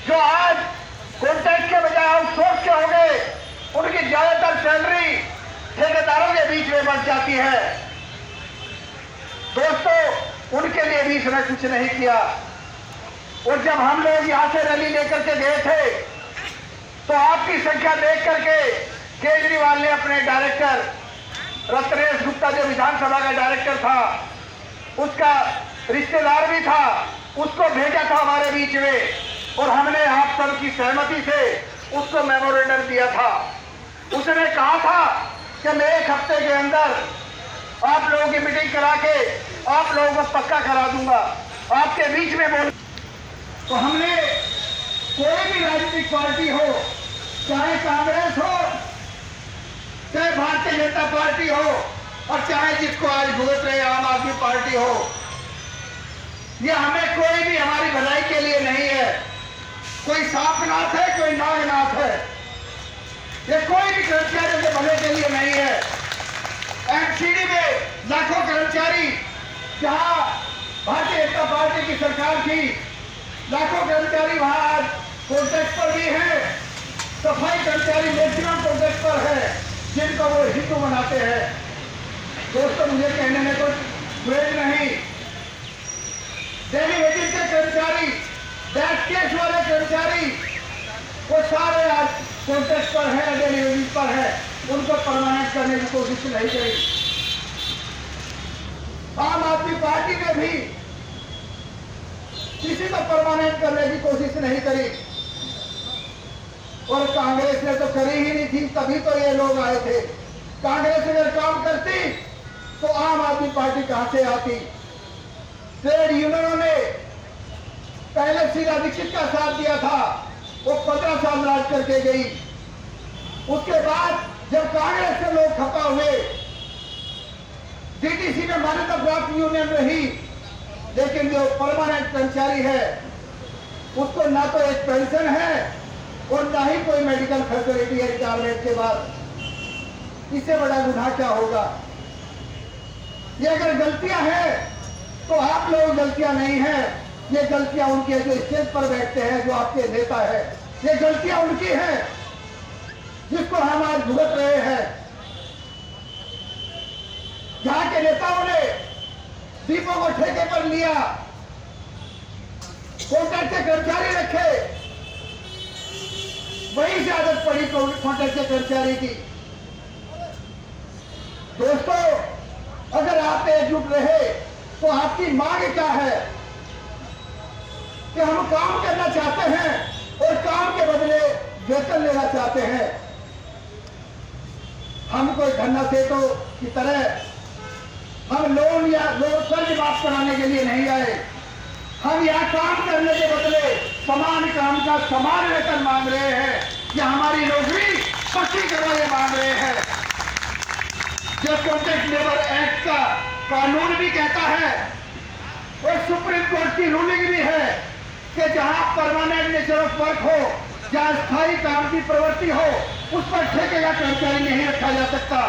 जो आज कॉन्ट्रैक्ट के बजाय आउटसोर्स के हो गए, उनकी ज्यादातर सैलरी ठेकेदारों के बीच में बच जाती है। दोस्तों, उनके लिए भी इसने कुछ नहीं किया। और जब हम लोग यहां से रैली लेकर के गए थे, तो आपकी संख्या देख करके केजरीवाल ने अपने डायरेक्टर रत्नेश गुप्ता, जो विधानसभा का डायरेक्टर था, उसका रिश्तेदार भी था, उसको भेजा था हमारे बीच में और हमने आप सबकी सहमति से उसको मेमोरेंडम दिया था। उसने कहा था कि मैं 1 हफ्ते के अंदर आप लोगों की मीटिंग करा के आप लोगों को पक्का करा दूंगा, आपके बीच में बोल। तो हमने कोई भी राजनीतिक पार्टी हो, चाहे कांग्रेस हो, चाहे भारतीय जनता पार्टी हो, और चाहे जिसको आज भुगत रहे आम आदमी पार्टी हो, ये हमें कोई भी हमारी भलाई के लिए नहीं है। कोई सांपनाथ है, कोई नागनाथ है, ये कोई भी कर्मचारियों के भले के लिए नहीं है। एमसीडी में लाखों कर्मचारी, जहां भारतीय जनता पार्टी की सरकार थी, लाखों कर्मचारी वहां आज कॉन्ट्रैक्ट पर भी है। सफाई कर्मचारी मैक्सिमम कॉन्ट्रैक्ट पर है, जिनको वो हिंदू बनाते हैं। दोस्तों, मुझे कहने में कुछ वेट नहीं। डेली वेजेस के कर्मचारी, बैक केस वाले कर्मचारी, वो सारे आज कॉन्ट्रैक्ट पर है, डेली वेजेस पर है, उनको परमानेंट करने की कोशिश नहीं करी। आम आदमी पार्टी ने भी किसी को परमानेंट करने की कोशिश नहीं करी, और कांग्रेस ने तो करी ही नहीं थी, तभी तो ये लोग आए थे। कांग्रेस अगर काम करती तो आम आदमी पार्टी कहां से आती। ट्रेड यूनियनों ने पहले शीला दीक्षित का साथ दिया था, वो 15 साल राज करके गई। उसके बाद जब कांग्रेस से लोग खपा हुए, डीटीसी में मान्यता प्राप्त यूनियन रही, लेकिन जो परमानेंट कर्मचारी है उसको ना तो एक पेंशन है और ना ही कोई मेडिकल फैसिलिटी है रिटायरमेंट के बाद। इससे बड़ा गुनाह क्या होगा। ये अगर गलतियां हैं तो आप लोग गलतियां नहीं है, ये गलतियां उनकी है जो स्टेज पर बैठते हैं, जो आपके नेता है। ये गलतियां उनकी हैं जिसको हम आज भुगत रहे हैं। जहां के नेताओं ने दीपों को ठेके पर लिया, कॉन्ट्रैक्ट के कर्मचारी रखे, वही से आदत पड़ी कॉन्ट्रैक्ट के कर्मचारी की। दोस्तों, अगर आप एकजुट रहे तो आपकी मांग क्या है कि हम काम करना चाहते हैं और काम के बदले वेतन लेना चाहते हैं। हम कोई धन्ना सेठों की तरह हम लोन या कर्ज माफ कराने के लिए नहीं आए। हम यहाँ काम करने के बदले समान काम का समान वेतन मांग रहे हैं, या हमारी नौकरी पक्की करवाए मांग रहे हैं। जो कॉन्ट्रैक्ट लेबर एक्ट का कानून भी कहता है और सुप्रीम कोर्ट की रूलिंग भी है कि जहां परमानेंट नेचर ऑफ वर्क हो, जहां स्थायी काम की प्रवृत्ति हो, उस पर ठेके का कर्मचारी नहीं रखा जा सकता।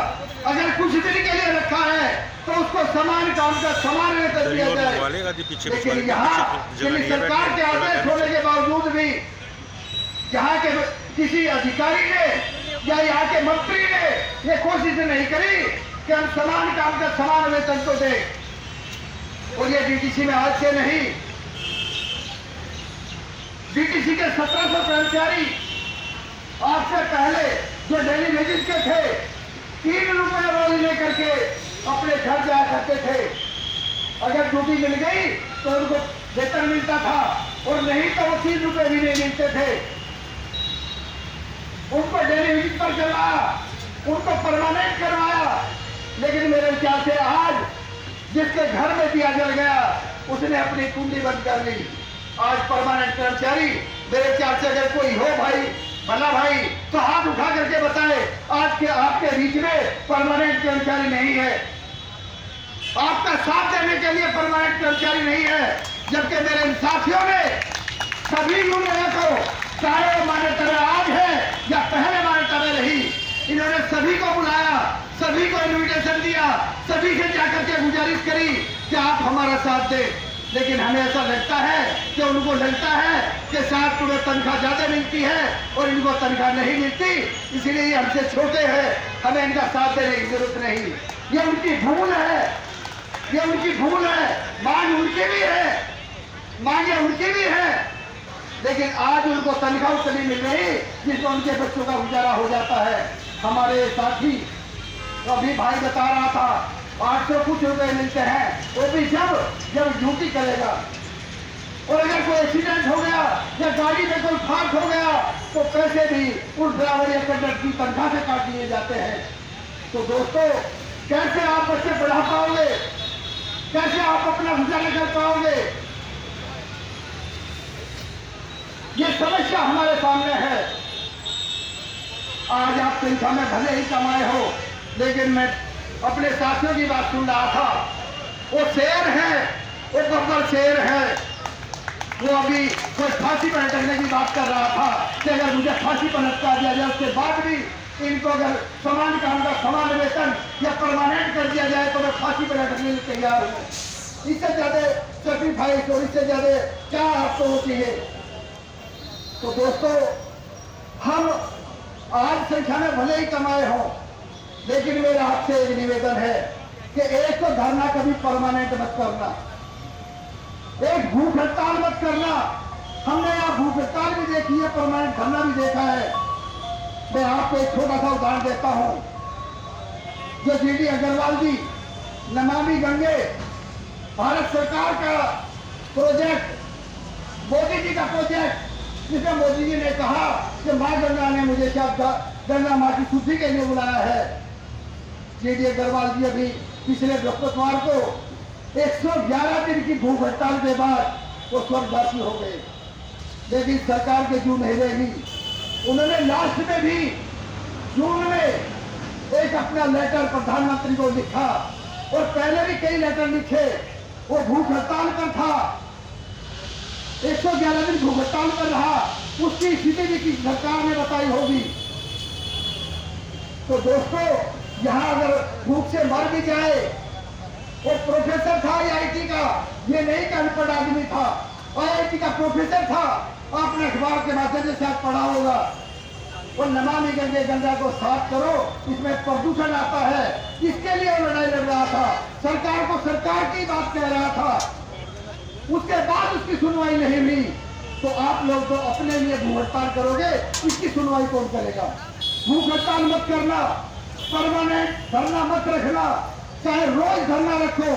अगर कुछ दिन के लिए रखा है तो उसको समान काम का समान वेतन दिया जाए। लेकिन यहाँ सरकार के आदेश होने के बावजूद भी यहाँ के किसी अधिकारी ने या यहाँ के मंत्री ने ये कोशिश नहीं करी कि हम समान काम का समान वेतन तो दें। और ये डीटीसी में आज से नहीं, डीटीसी के 1700 कर्मचारी आपसे पहले जो डेली वेजेस के थे, 3 रुपए रोज लेकर के अपने घर जाया करते थे। अगर ड्यूटी मिल गई तो उनको वेतन मिलता था, और नहीं तो वो 3 रुपए भी नहीं मिलते थे। उनको डेली वेजेस पर करवाया, उनको परमानेंट करवाया। लेकिन मेरे ख्याल से आज जिसके घर में दिया जल गया उसने अपनी कुंडी बंद कर ली। आज परमानेंट कर्मचारी, मेरे ख्याल से अगर कोई हो भाई, भला भाई, तो हाथ उठा करके बताए आज के आपके बीच में परमानेंट कर्मचारी नहीं है, आपका साथ देने के लिए परमानेंट कर्मचारी नहीं है। जबकि मेरे साथियों ने सभी यूनियनों को, चाहे वो मान्यता आज है या पहले मान्यता रही, इन्होंने सभी को बुलाया, सभी को इन्विटेशन दिया, सभी से जाकर के गुजारिश करी कि आप हमारा साथ दें। लेकिन हमें ऐसा लगता है कि उनको लगता है कि शायद तुम्हें तनख्वाह ज्यादा मिलती है और इनको तनख्वाह नहीं मिलती, इसलिए ये हमसे छोटे हैं, हमें इनका साथ देने की जरूरत नहीं। ये उनकी भूल है, ये उनकी भूल है। मांग उनकी भी है, मांगे उनकी भी है, लेकिन आज उनको तनख्वाह उतनी मिल रही जिसमें उनके बच्चों का गुजारा हो जाता है। हमारे साथी अभी भाई बता रहा था 800 कुछ रुपए मिलते हैं, वो भी जब ड्यूटी करेगा। और अगर कोई एक्सीडेंट हो गया या गाड़ी में कोई फाल्ट हो गया तो पैसे भी उस ड्राइवर या कंडक्टर की तनख्वाह से काट लिए जाते हैं। तो दोस्तों, कैसे आप बच्चे पढ़ा पाओगे, कैसे आप अपना गुजारा कर पाओगे? ये समस्या हमारे सामने है। आज आप संख्या में भले ही कमाए हो, लेकिन मैं अपने साथियों की बात सुन रहा था। वो शेर है, वो गब्बर शेर है, वो अभी कोई फांसी पर लटकने की बात कर रहा था कि अगर मुझे फांसी पर लटका दिया जाए उसके बाद भी इनको अगर समान काम का समान वेतन या परमानेंट कर दिया जाए तो मैं फांसी पर लटकने के लिए तैयार हूँ। इससे ज्यादा सेक्रीफाइस और इससे ज्यादा क्या आपको होती है? तो दोस्तों, हम आज संख्या में भले ही कमाए हों, लेकिन मेरा आपसे एक निवेदन है कि एक तो धरना कभी परमानेंट मत करना, एक भूख हड़ताल मत करना। हमने यहाँ भूख हड़ताल भी देखी है, परमानेंट धरना भी देखा है। मैं आपको एक छोटा सा उदाहरण देता हूँ। जो जीडी अग्रवाल जी नमामि गंगे भारत सरकार का प्रोजेक्ट, मोदी जी का प्रोजेक्ट, जिसमें मोदी जी ने कहा कि मां गंगा ने मुझे क्या गंगा मां की शुद्धि के लिए बुलाया है। जीडी अग्रवाल जी अभी पिछले बृहस्पतिवार को 111 दिन की भूख हड़ताल के बाद वो स्वर्गवासी हो गए। लेकिन सरकार के जून हिलेगी। उन्होंने लास्ट में भी जून में एक अपना लेटर प्रधानमंत्री को लिखा और पहले भी कई लेटर लिखे। वो भूख हड़ताल पर था, 111 दिन भूख हड़ताल पर रहा। उसकी स्थिति भी किसी सरकार ने बताई होगी। तो दोस्तों, यहाँ अगर भूख से मर भी जाए, वो प्रोफेसर था आईआईटी का, ये नहीं कि अनपढ़ आदमी था, आईआईटी का प्रोफेसर था। आपने अखबार के माध्यम से शायद पढ़ा होगा। वो नमामि गंगे, गंगा को साफ करो, इसमें प्रदूषण आता है, इसके लिए वो लड़ाई लड़ रहा था। सरकार को सरकार की बात कह रहा था। उसके बाद उसकी सुनवाई नहीं हुई। तो आप लोग तो अपने लिए भूख हड़ताल करोगे, इसकी सुनवाई कौन करेगा? भूख हड़ताल मत करना, परमानेंट धरना मत रखना, चाहे रोज धरना रखो,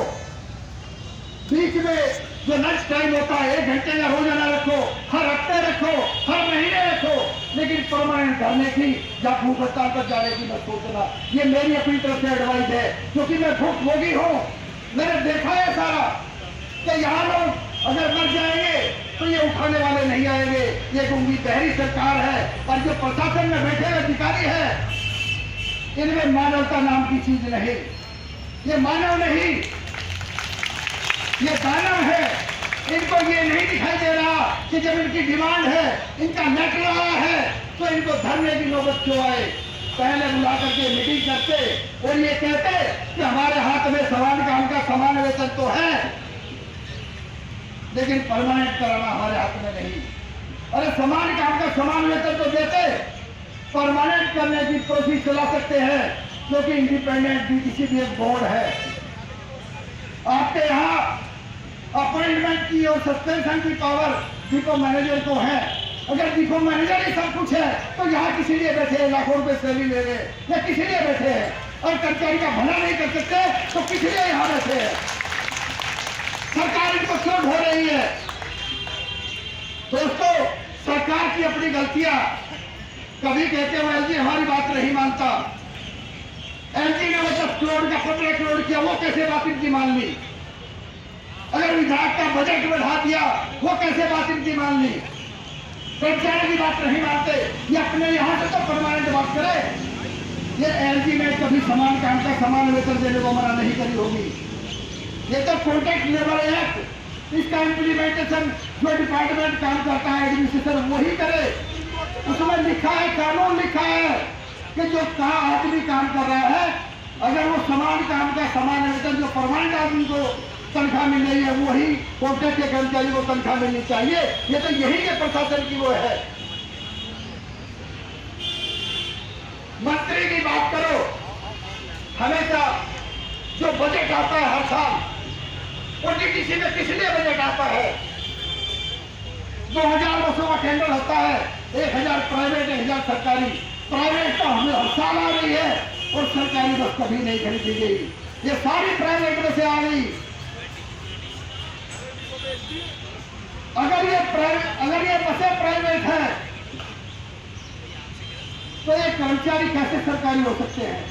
बीच में जो नेक्स्ट टाइम होता है 1 घंटे का रोजाना रखो, हर हफ्ते रखो, हर महीने रखो, लेकिन परमानेंट धरने की या भूख हड़ताल पर जाने की मत सोचना। ये मेरी अपनी तरफ से एडवाइस है, क्योंकि मैं भुक्तभोगी हूँ। मैंने देखा है सारा कि यहाँ लोग अगर मर जाएंगे तो ये उठाने वाले नहीं आएंगे। ये गूंगी बहरी सरकार है और जो प्रशासन में बैठे हुए अधिकारी है, इनमें मानवता नाम की चीज नहीं। ये मानव नहीं, ये दानव है। इनको ये नहीं दिखाई दे रहा कि जब इनकी डिमांड है, इनका नेट रहा है, तो इनको धरने की नौबत क्यों आए? पहले बुला करके मीटिंग करते और ये कहते कि हमारे हाथ में समान काम का समान वेतन तो है, लेकिन परमानेंट कराना हमारे हाथ में नहीं। अरे समान काम का समान वेतन तो देते, परमानेंट करने की कोशिश चला सकते हैं, क्योंकि इंडिपेंडेंट डीटीसी भी एक बोर्ड है। आपके यहाँ अपॉइंटमेंट की और सस्पेंशन की पावर डिपो मैनेजर को है। अगर डिपो मैनेजर ही सब कुछ है तो यहाँ किसी लिए बैठे हैं, लाखों रुपए सैलरी ले रहे या किसी लिए बैठे हैं? और कर्मचारी का भला नहीं कर सकते तो किसी लिए यहाँ बैठे हैं? सरकार इनको क्यों ढो रही है? दोस्तों, सरकार की अपनी गलतियां। कभी कहते हो एलजी हमारी बात नहीं मानता। एलजी ने वो 10 करोड़ का 15 करोड़ किया, वो कैसे बात इनकी मान ली? अगर विधायक का बजट बढ़ा दिया, वो कैसे बात इनकी मान ली? कर्मचारी की बात नहीं मानते। ये अपने यहाँ से तो परमानेंट बात करे। ये एलजी ने कभी समान काम का समान वेतन देने को मना नहीं करी होगी। ये तो कॉन्ट्रैक्ट लेबर एक्ट, इसका इम्प्लीमेंटेशन जो डिपार्टमेंट काम करता है एडमिनिस्ट्रेशन वही करे। उसमें लिखा है, कानून लिखा है कि जो आदमी काम कर रहा है, अगर वो समान काम का समान वेतन जो परमानेंट आदमी को तनख्वाह मिल रही है, वही कॉन्ट्रैक्ट के कर्मचारी को तनख्वाह मिलनी चाहिए। ये तो यही के प्रशासन की वो है। मंत्री की बात करो, हमेशा जो बजट आता है हर साल, वो डीटीसी में किस लिए बजट आता है? 2000 बसों का टेंडर होता है, 1000 प्राइवेट, 1000 सरकारी। प्राइवेट तो हमें हर साल आ रही है और सरकारी बस कभी नहीं खरीदी गई। ये सारी प्राइवेट में से आ गई। अगर ये बसें प्राइवेट है तो ये कर्मचारी कैसे सरकारी हो सकते हैं?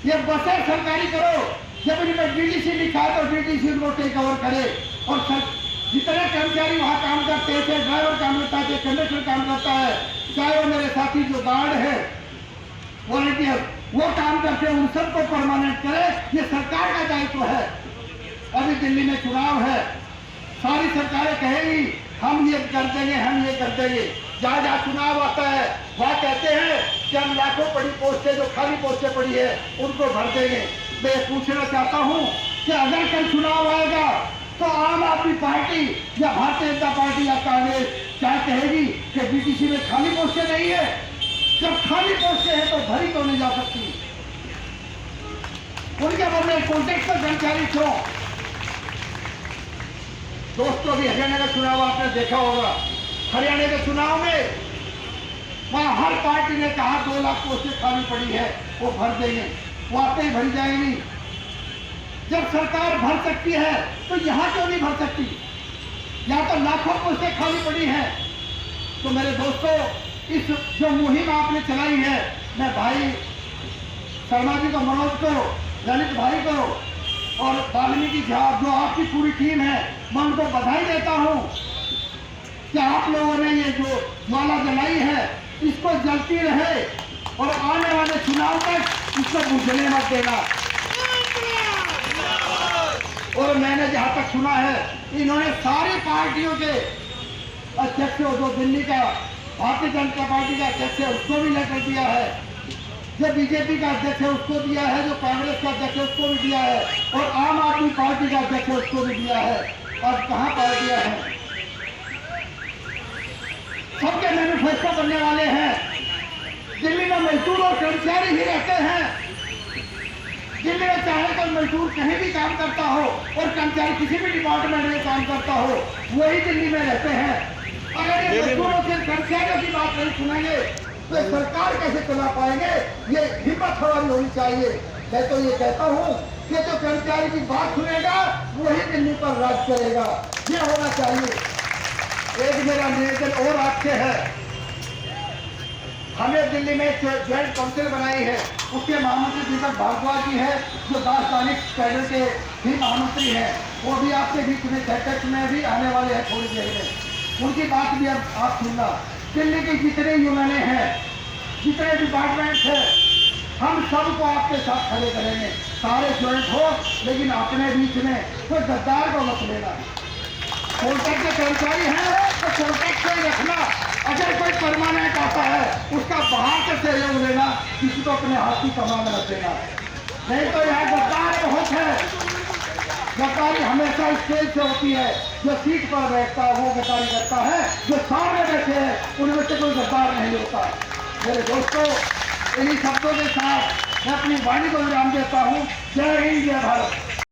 ये बसें सरकारी करो, जब इनमें डीटीसी लिखा है तो डीटीसी उनको टेक ओवर करे। और जितने कर्मचारी वहां काम करते हैं, चाहे ड्राइवर काम करता है, चाहे कंडक्टर काम करता है, चाहे वो मेरे साथी जो गार्ड है, वॉलंटियर, वो काम करते हैं, उन सबको परमानेंट करे। ये सरकार का दायित्व है। अभी दिल्ली में चुनाव है, सारी सरकारें कहेंगी हम ये कर देंगे, हम ये कर देंगे। जहाँ जहाँ चुनाव आता है वहाँ कहते हैं कि हम लाखों पड़ी पोस्टें, जो खाली पोस्टें पड़ी है, उनको भर देंगे। मैं पूछना चाहता हूँ कि अगर कल चुनाव आएगा तो आम आदमी पार्टी या भारतीय जनता पार्टी या कांग्रेस क्या कहेगी कि डीटीसी में खाली पोस्टें नहीं है? जब खाली पोस्टें हैं तो भरी तो नहीं जा सकती। उनके बदले कॉन्ट्रैक्ट पर कर्मचारी क्यों? दोस्तों, अभी हरियाणा का चुनाव आपने देखा होगा। हरियाणा के चुनाव में वहां हर पार्टी ने कहा 2 लाख पोस्टें खाली पड़ी है, वो भर देंगे। वो आते ही भरी जाएंगी। जब सरकार भर सकती है तो यहां क्यों नहीं भर सकती? यहां तो लाखों पोस्टें खाली पड़ी हैं। तो मेरे दोस्तों, इस जो मुहिम आपने चलाई है, मैं भाई शर्मा जी को, मनोज को, ललित भाई को और वाल्मीकि झा, जो आपकी पूरी टीम है, मैं उनको बधाई देता हूं कि आप लोगों ने ये जो ज्वाला जलाई है इसको जलती रहे और आने वाले चुनाव तक इसको बुझने मत देना। और मैंने जहां तक सुना है, इन्होंने सारी पार्टियों के अध्यक्ष, जो दिल्ली का भारतीय जनता पार्टी का अध्यक्ष है उसको भी लेटर दिया है, जो बीजेपी का अध्यक्ष है उसको दिया है, जो कांग्रेस का अध्यक्ष है उसको भी दिया है, और आम आदमी पार्टी का अध्यक्ष है उसको भी दिया है। और कहाँ पार्टियां हैं? सबके मैनिफेस्टो करने वाले हैं। दिल्ली में मजदूर और कर्मचारी ही रहते हैं। दिल्ली में चाहे कोई मजदूर कहीं भी काम करता हो और कर्मचारी किसी भी डिपार्टमेंट में काम करता हो, वही दिल्ली में रहते हैं। अगर ये मजदूरों से कर्मचारियों की बात नहीं सुनेंगे तो सरकार कैसे चला पाएंगे? ये हिम्मत हमारी होनी चाहिए। मैं तो ये कहता हूँ कि जो कर्मचारी की बात सुनेगा वही दिल्ली पर राज करेगा। ये होना चाहिए। एक मेरा निवेदन और आपसे है, हमें दिल्ली में ज्वाइंट काउंसिल बनाई है, उसके महामंत्री दीपक भारद्वाज जी है, जो दार्शनिक कैडर के भी महामंत्री हैं। वो भी आपके बीच में बैठक में भी आने वाले हैं थोड़ी देर में। उनकी बात भी अब आप सुनना। दिल्ली की जितने यूनियनें हैं, जितने डिपार्टमेंट हैं, हम सबको आपके साथ खड़े करेंगे। सारे ज्वाइंट हो, लेकिन अपने बीच में कोई गद्दार को मत लेना। कॉन्ट्रैक्ट के कर्मचारी हैं तो कॉन्ट्रैक्ट से ही रखना। अगर कोई परमानेंट आता है उसका बाहर से सहयोग लेना, किसी को अपने हाथ की कमान रख देना। नहीं तो यहाँ गद्दार बहुत है। गद्दारी हमेशा स्टेज से होती है। जो सीट पर बैठता है वो गद्दारी करता है, जो सामने बैठे हैं उनमें से कोई गद्दार नहीं होता। मेरे दोस्तों, इन्हीं शब्दों के साथ मैं अपनी वाणी को विराम देता हूँ। जय हिंद, जय भारत।